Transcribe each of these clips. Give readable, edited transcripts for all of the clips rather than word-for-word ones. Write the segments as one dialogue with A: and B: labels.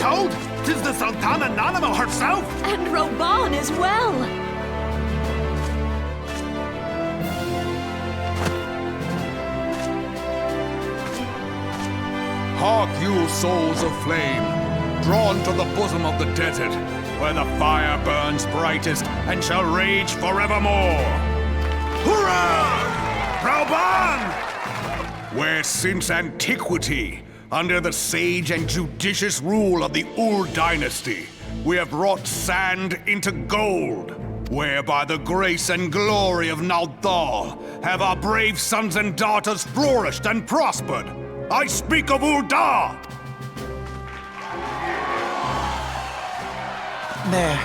A: Behold, 'tis the Sultana Nanamo herself!
B: And Reborn as well!
C: Hark you, souls of flame, drawn to the bosom of the desert, where the fire burns brightest and shall rage forevermore.
A: Hurrah! Reborn!
C: Where since antiquity, under the sage and judicious rule of the Ul dynasty, we have wrought sand into gold, where by the grace and glory of Naldal have our brave sons and daughters flourished and prospered. I speak of Ul'dah!
D: There,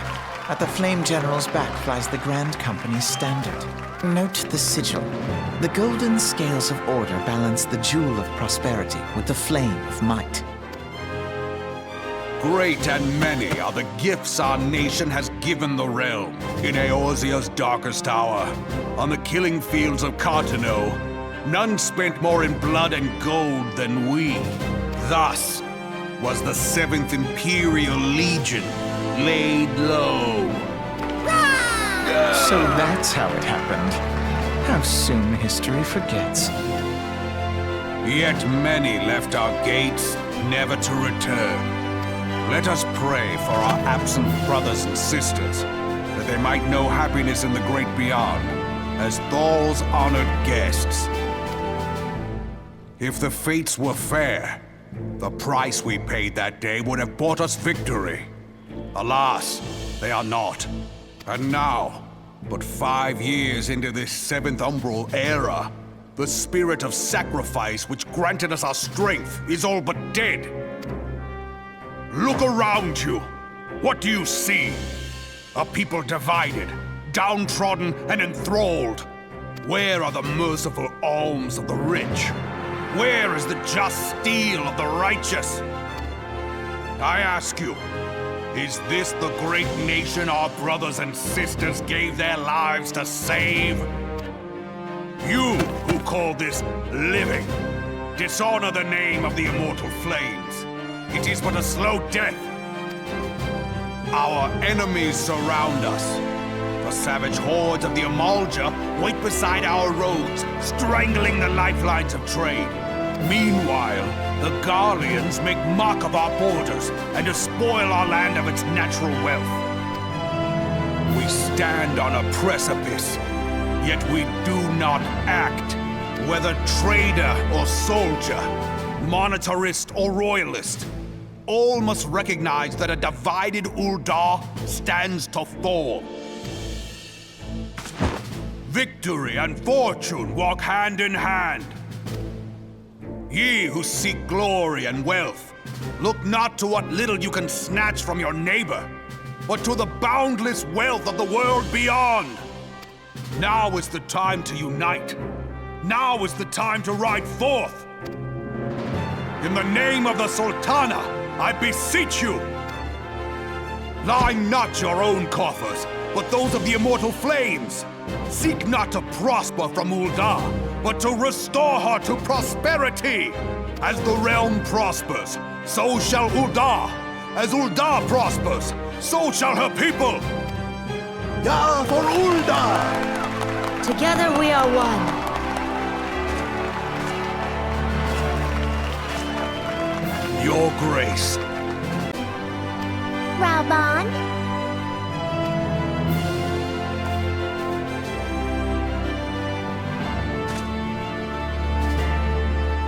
D: at the Flame General's back flies the Grand Company's standard. Note the sigil. The golden scales of order balance the jewel of prosperity with the flame of might.
C: Great and many are the gifts our nation has given the realm. In Eorzea's darkest hour, on the killing fields of Cartano, none spent more in blood and gold than we. Thus was the 7th Imperial Legion laid low.
D: So that's how it happened. How soon history forgets.
C: Yet many left our gates, never to return. Let us pray for our absent brothers and sisters, that they might know happiness in the great beyond, as Thal's honored guests. If the fates were fair, the price we paid that day would have bought us victory. Alas, they are not. And now, but 5 years into this 7th Umbral era, the spirit of sacrifice which granted us our strength is all but dead. Look around you. What do you see? A people divided, downtrodden and enthralled. Where are the merciful alms of the rich? Where is the just steel of the righteous? I ask you, is this the great nation our brothers and sisters gave their lives to save? You who call this living, dishonor the name of the immortal flames. It is but a slow death. Our enemies surround us. The savage hordes of the Amalja wait beside our roads, strangling the lifelines of trade. Meanwhile, the Garleans make mock of our borders and despoil our land of its natural wealth. We stand on a precipice, yet we do not act. Whether trader or soldier, monetarist or royalist, all must recognize that a divided Ul'dah stands to fall. Victory and fortune walk hand in hand. Ye who seek glory and wealth, look not to what little you can snatch from your neighbor, but to the boundless wealth of the world beyond. Now is the time to unite. Now is the time to ride forth. In the name of the Sultana, I beseech you, line not your own coffers, but those of the immortal flames. Seek not to prosper from Ul'dah, but to restore her to prosperity. As the realm prospers, so shall Ul'dah. As Ul'dah prospers, so shall her people.
A: Ya for Ul'dah!
B: Together we are one.
C: Your grace.
E: Reborn?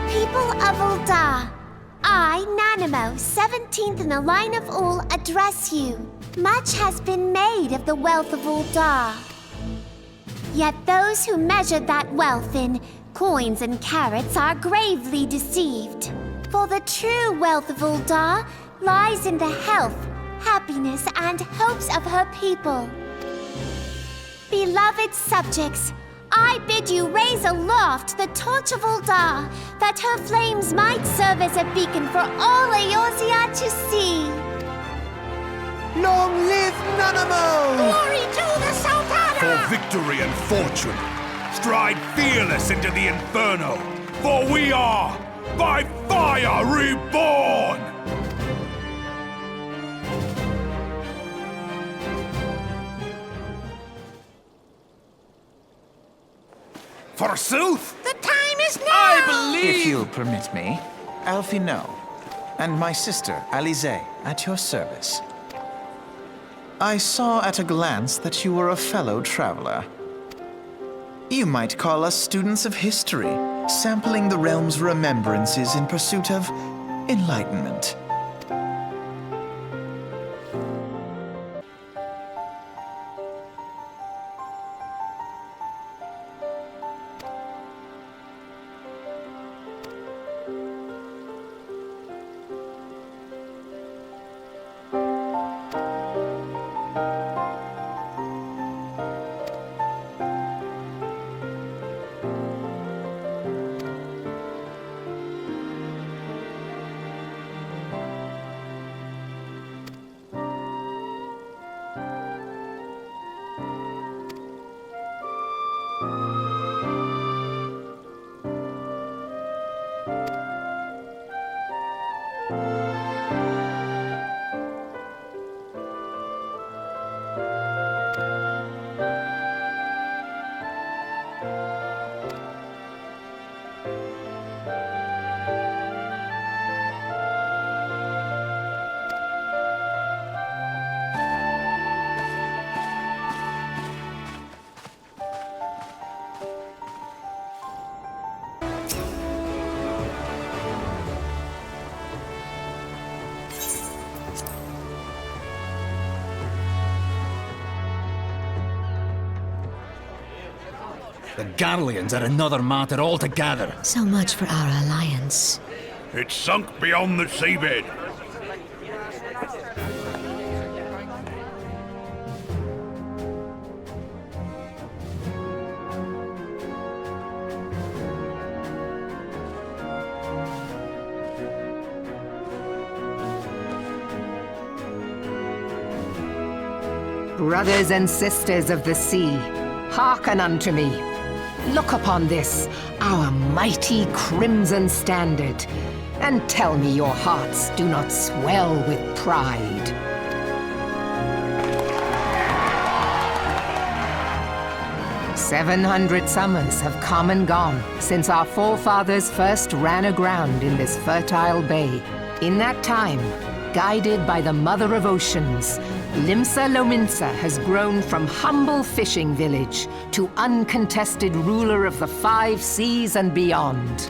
E: People of Ul'dah, I, Nanamo, 17th in the line of Ul, address you. Much has been made of the wealth of Ul'dah. Yet those who measure that wealth in coins and carats are gravely deceived. For the true wealth of Ul'dah lies in the health, happiness, and hopes of her people. Beloved subjects, I bid you raise aloft the torch of Ul'dah, that her flames might serve as a beacon for all Eorzea to see.
A: Long live Nanamo!
E: Glory to the Sultana!
C: For victory and fortune, stride fearless into the inferno, for we are, by fire, reborn!
A: Forsooth!
F: The time is now!
D: If you'll permit me, Alfie No, and my sister, Alize, at your service. I saw at a glance that you were a fellow traveler. You might call us students of history, sampling the realm's remembrances in pursuit of enlightenment.
G: The Garleans are another matter altogether.
B: So much for our alliance.
A: It's sunk beyond the seabed.
F: Brothers and sisters of the sea, hearken unto me. Look upon this, our mighty crimson standard, and tell me your hearts do not swell with pride. "700 summers have come and gone since our forefathers first ran aground in this fertile bay. In that time, guided by the Mother of Oceans, Limsa Lominsa has grown from humble fishing village to uncontested ruler of the 5 seas and beyond.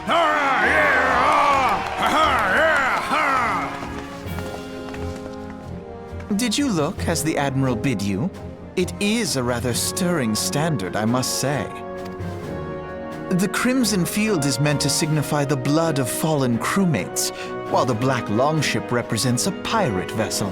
A: Ah, yeah, ah, ha, yeah, ha.
D: Did you look as the Admiral bid you? It is a rather stirring standard, I must say. The crimson field is meant to signify the blood of fallen crewmates, while the black longship represents a pirate vessel.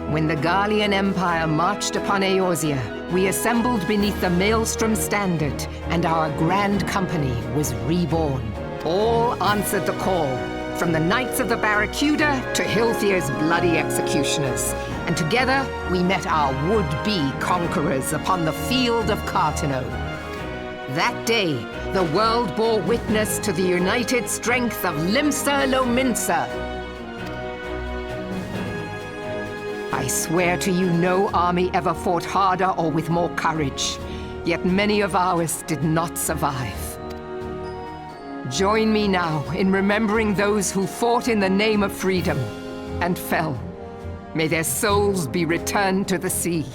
F: When the Garlean Empire marched upon Eorzea, we assembled beneath the Maelstrom standard, and our grand company was reborn. All answered the call, from the Knights of the Barracuda to Hilthier's bloody executioners. And together, we met our would-be conquerors upon the field of Cartano. That day, the world bore witness to the united strength of Limsa Lominsa. I swear to you, no army ever fought harder or with more courage, yet many of ours did not survive. Join me now in remembering those who fought in the name of freedom and fell. May their souls be returned to the sea.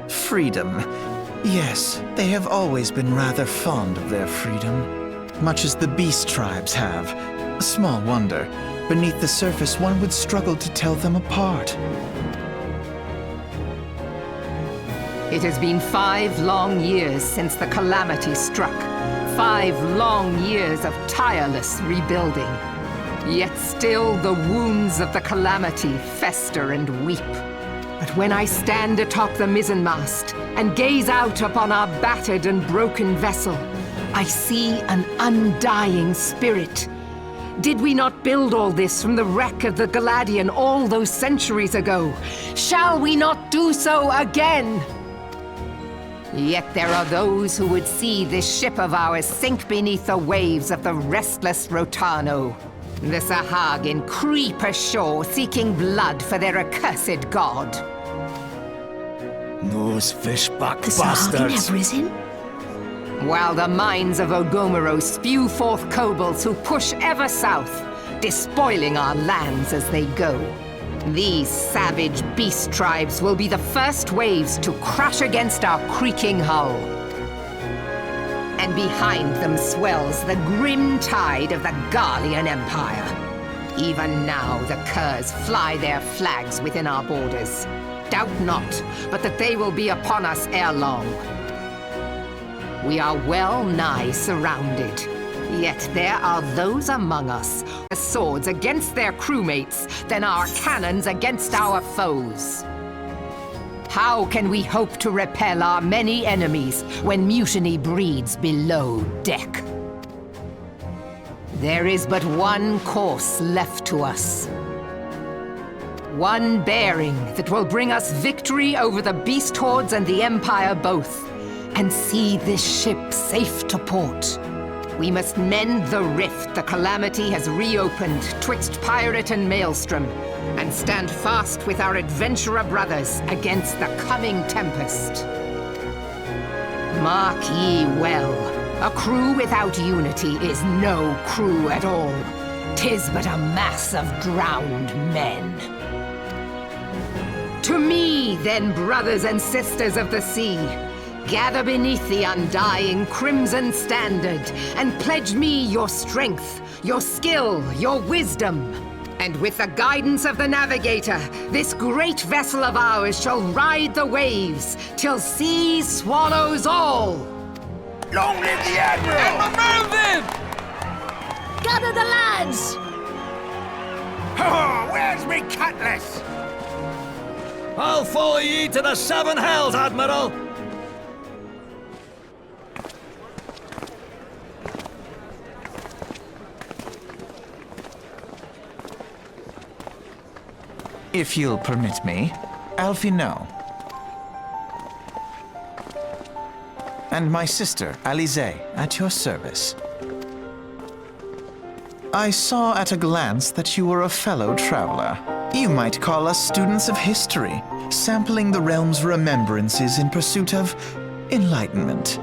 D: Freedom. Yes, they have always been rather fond of their freedom. Much as the beast tribes have. Small wonder. Beneath the surface, one would struggle to tell them apart.
F: It has been 5 long years since the calamity struck. 5 long years of tireless rebuilding. Yet still the wounds of the calamity fester and weep. But when I stand atop the mizzenmast and gaze out upon our battered and broken vessel, I see an undying spirit. Did we not build all this from the wreck of the Galadian all those centuries ago? Shall we not do so again? Yet there are those who would see this ship of ours sink beneath the waves of the restless Rotano. The Sahagin creep ashore seeking blood for their accursed god.
G: Those fishback
B: The Sahagin
G: bastards.
B: have risen?
F: While the mines of Ogomero spew forth kobolds who push ever south, despoiling our lands as they go. These savage beast tribes will be the first waves to crash against our creaking hull. And behind them swells the grim tide of the Garlean Empire. Even now the Curs fly their flags within our borders. Doubt not, but that they will be upon us ere long. We are well nigh surrounded. Yet there are those among us, swords against their crewmates, than our cannons against our foes. How can we hope to repel our many enemies when mutiny breeds below deck? There is but one course left to us. One bearing that will bring us victory over the beast hordes and the Empire both, and see this ship safe to port. We must mend the rift the Calamity has reopened twixt pirate and maelstrom, and stand fast with our adventurer brothers against the coming tempest. Mark ye well, a crew without unity is no crew at all. 'Tis but a mass of drowned men. To me, then, brothers and sisters of the sea, gather beneath the undying crimson standard, and pledge me your strength, your skill, your wisdom. And with the guidance of the navigator, this great vessel of ours shall ride the waves till sea swallows all.
A: Long live the Admiral!
G: Remove them!
B: Gather the lads!
A: Oh, where's me cutlass?
G: I'll follow ye to the seven hells, Admiral!
D: If you'll permit me, Alfie no. And my sister, Alize, at your service. I saw at a glance that you were a fellow traveler. You might call us students of history, sampling the realm's remembrances in pursuit of enlightenment.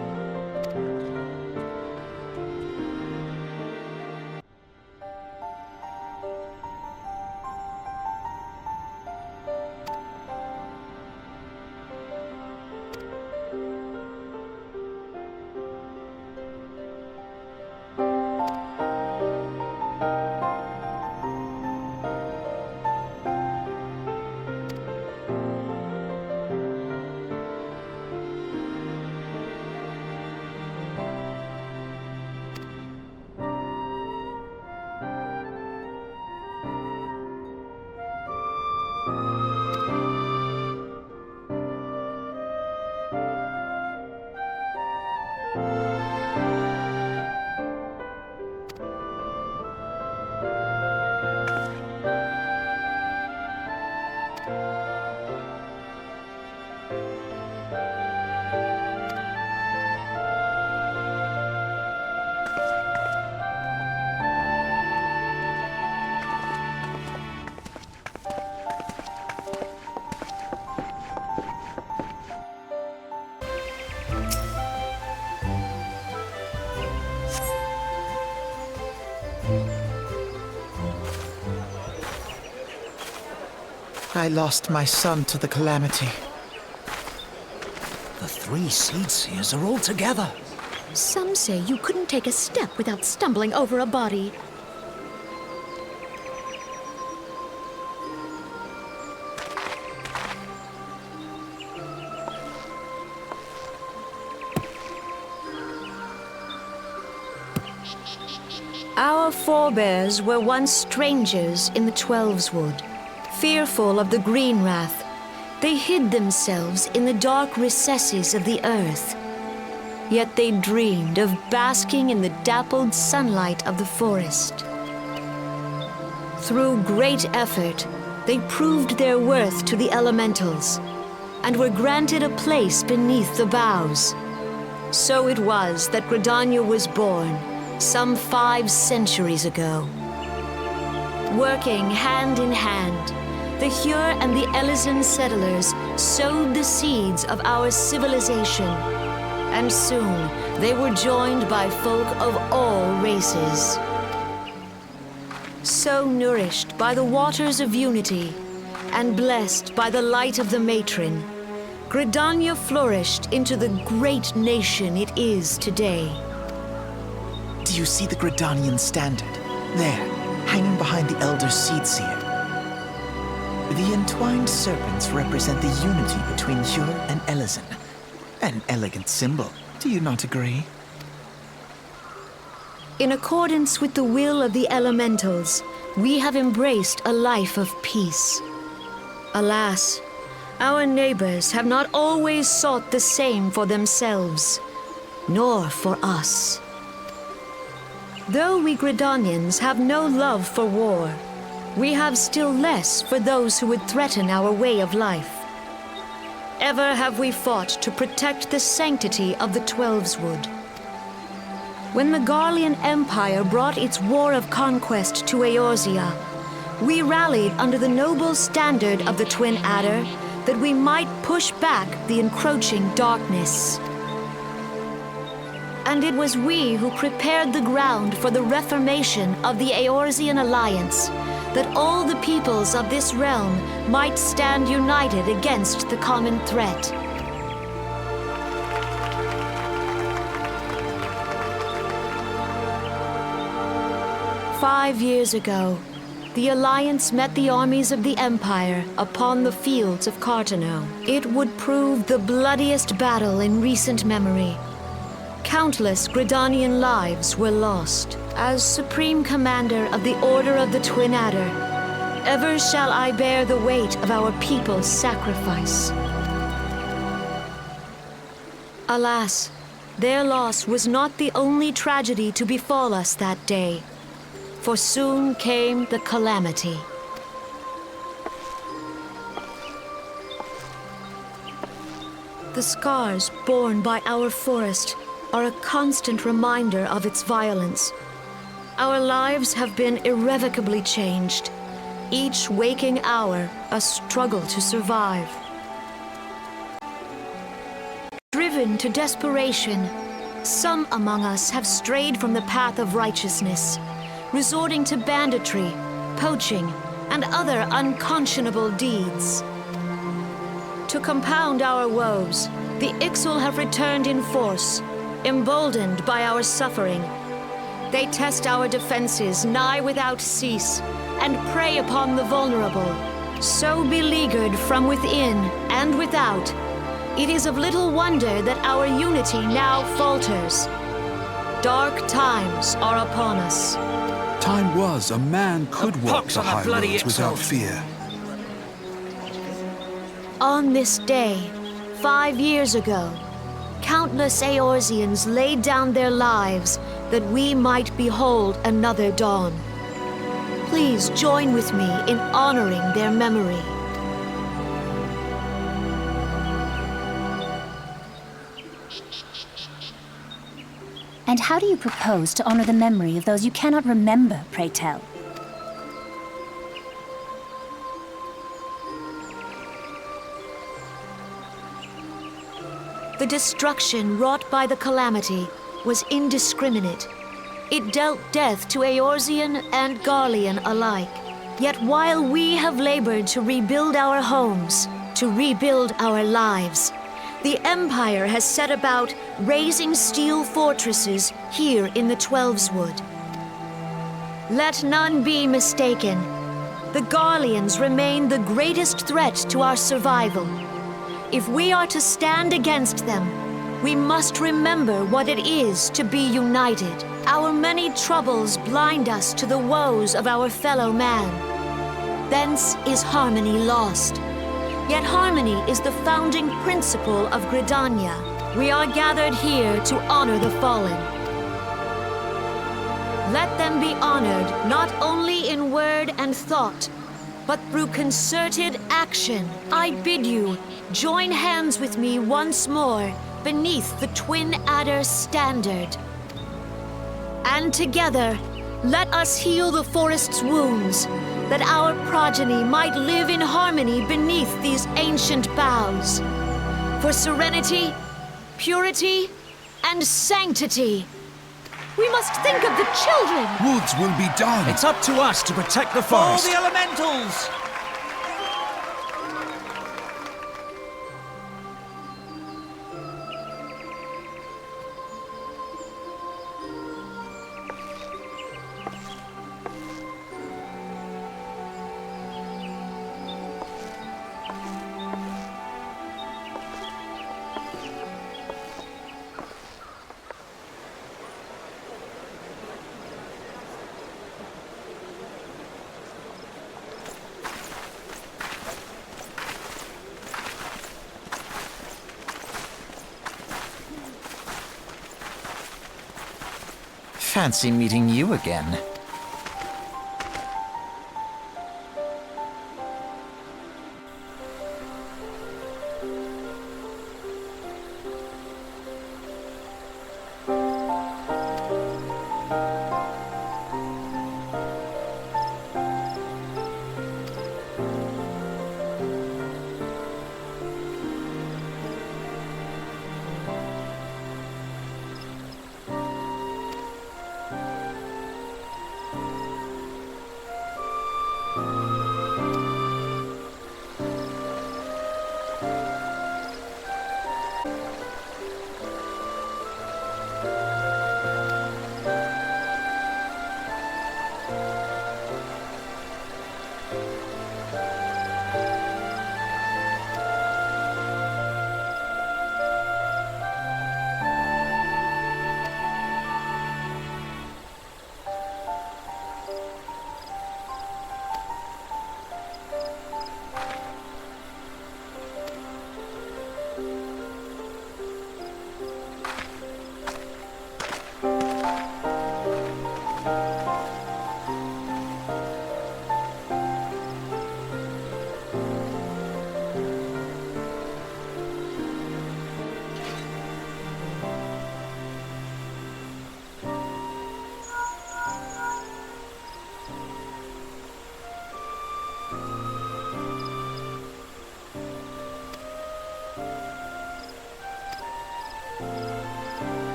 D: I lost my son to the Calamity.
G: The three seed seers are all together.
B: Some say you couldn't take a step without stumbling over a body. Our forebears were once strangers in the Twelves Wood. Fearful of the Green Wrath, they hid themselves in the dark recesses of the earth. Yet they dreamed of basking in the dappled sunlight of the forest. Through great effort, they proved their worth to the elementals, and were granted a place beneath the boughs. So it was that Gridania was born, some 5 centuries ago. Working hand in hand, the Hyur and the Elysian settlers sowed the seeds of our civilization, and soon they were joined by folk of all races. So nourished by the waters of unity, and blessed by the light of the matron, Gridania flourished into the great nation it is today.
D: Do you see the Gridanian standard? There, hanging behind the Elder Seed Seer. The entwined serpents represent the unity between Hyur and Elysian. An elegant symbol, do you not agree?
B: In accordance with the will of the elementals, we have embraced a life of peace. Alas, our neighbors have not always sought the same for themselves, nor for us. Though we Gridanians have no love for war, we have still less for those who would threaten our way of life. Ever have we fought to protect the sanctity of the Twelveswood. When the Garlean Empire brought its war of conquest to Eorzea, we rallied under the noble standard of the Twin Adder that we might push back the encroaching darkness. And it was we who prepared the ground for the reformation of the Eorzean Alliance, that all the peoples of this realm might stand united against the common threat. "5 years ago, the Alliance met the armies of the Empire upon the fields of Cartano. It would prove the bloodiest battle in recent memory. Countless Gridanian lives were lost. As Supreme Commander of the Order of the Twin Adder, ever shall I bear the weight of our people's sacrifice. Alas, their loss was not the only tragedy to befall us that day, for soon came the calamity. The scars borne by our forest are a constant reminder of its violence. Our lives have been irrevocably changed, each waking hour a struggle to survive. Driven to desperation, some among us have strayed from the path of righteousness, resorting to banditry, poaching, and other unconscionable deeds. To compound our woes, the Ixal have returned in force, emboldened by our suffering. They test our defenses nigh without cease, and prey upon the vulnerable. So beleaguered from within and without, it is of little wonder that our unity now falters. Dark times are upon us.
H: Time was a man could walk
G: pox
H: the
G: on the
H: high
G: bloody
H: roads without
G: Ixal.
H: fear.
B: On this day, 5 years ago, countless Eorzeans laid down their lives that we might behold another dawn. Please join with me in honoring their memory.
I: And how do you propose to honor the memory of those you cannot remember, pray tell?
B: The destruction wrought by the calamity was indiscriminate. It dealt death to Eorzean and Garlean alike. Yet while we have labored to rebuild our homes, to rebuild our lives, the Empire has set about raising steel fortresses here in the Twelveswood. Let none be mistaken. The Garleans remain the greatest threat to our survival. If we are to stand against them, we must remember what it is to be united. Our many troubles blind us to the woes of our fellow man. Thence is harmony lost. Yet harmony is the founding principle of Gridania. We are gathered here to honor the fallen. Let them be honored not only in word and thought, but through concerted action. I bid you, join hands with me once more beneath the Twin Adder standard. And together, Let us heal the forest's wounds, that our progeny might live in harmony beneath these ancient boughs. For serenity, purity, and sanctity. We must think of the children!
H: Woods will be done.
G: It's up to us to protect the
A: All
G: forest.
A: the elementals!
D: Fancy meeting you again.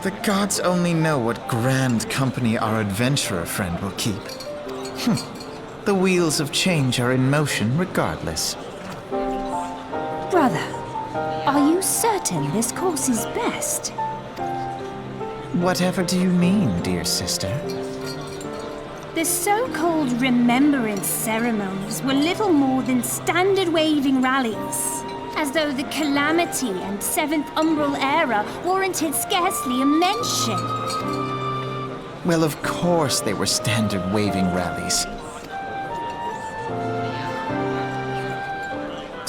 D: The gods only know what grand company our adventurer friend will keep. The wheels of change are in motion regardless.
I: Brother, are you certain this course is best?
D: Whatever do you mean, dear sister?
I: The so-called remembrance ceremonies were little more than standard waving rallies, as though the Calamity and Seventh Umbral era warranted scarcely a mention.
D: Well, of course they were standard waving rallies.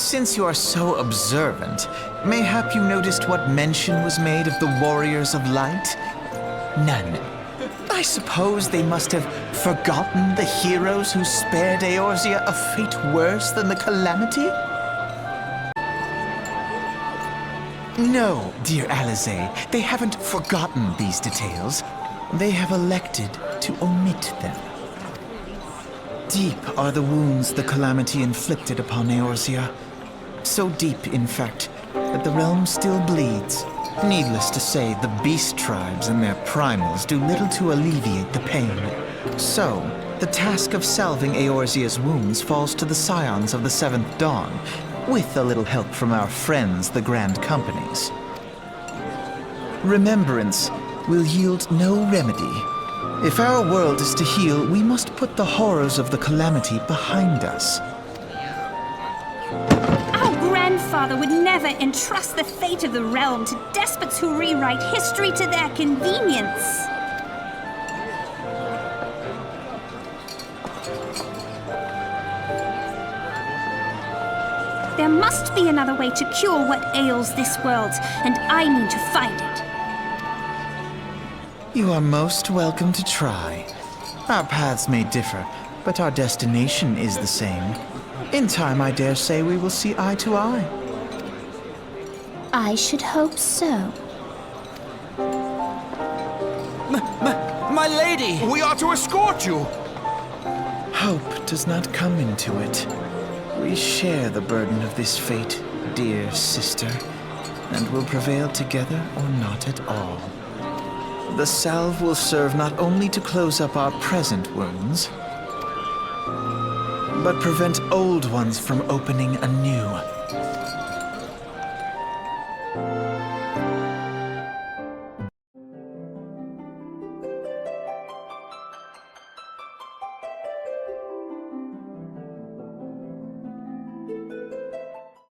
D: Since you are so observant, mayhap you noticed what mention was made of the Warriors of Light? None. I suppose they must have forgotten the heroes who spared Eorzea a fate worse than the Calamity? No, dear Alize, they haven't forgotten these details. They have elected to omit them. Deep are the wounds the Calamity inflicted upon Eorzea. So deep, in fact, that the realm still bleeds. Needless to say, the beast tribes and their primals do little to alleviate the pain. So, the task of salving Eorzea's wounds falls to the scions of the Seventh Dawn, with a little help from our friends, the Grand Companies. Remembrance will yield no remedy. If our world is to heal, we must put the horrors of the Calamity behind us.
I: Grandfather would never entrust the fate of the realm to despots who rewrite history to their convenience. There must be another way to cure what ails this world, and I mean to find it.
D: You are most welcome to try. Our paths may differ, but our destination is the same. In time, I dare say we will see eye to eye.
I: I should hope so.
G: My lady!
A: We are to escort you.
D: Hope does not come into it. We share the burden of this fate, dear sister, and will prevail together or not at all. The salve will serve not only to close up our present wounds, but prevent old ones from opening anew.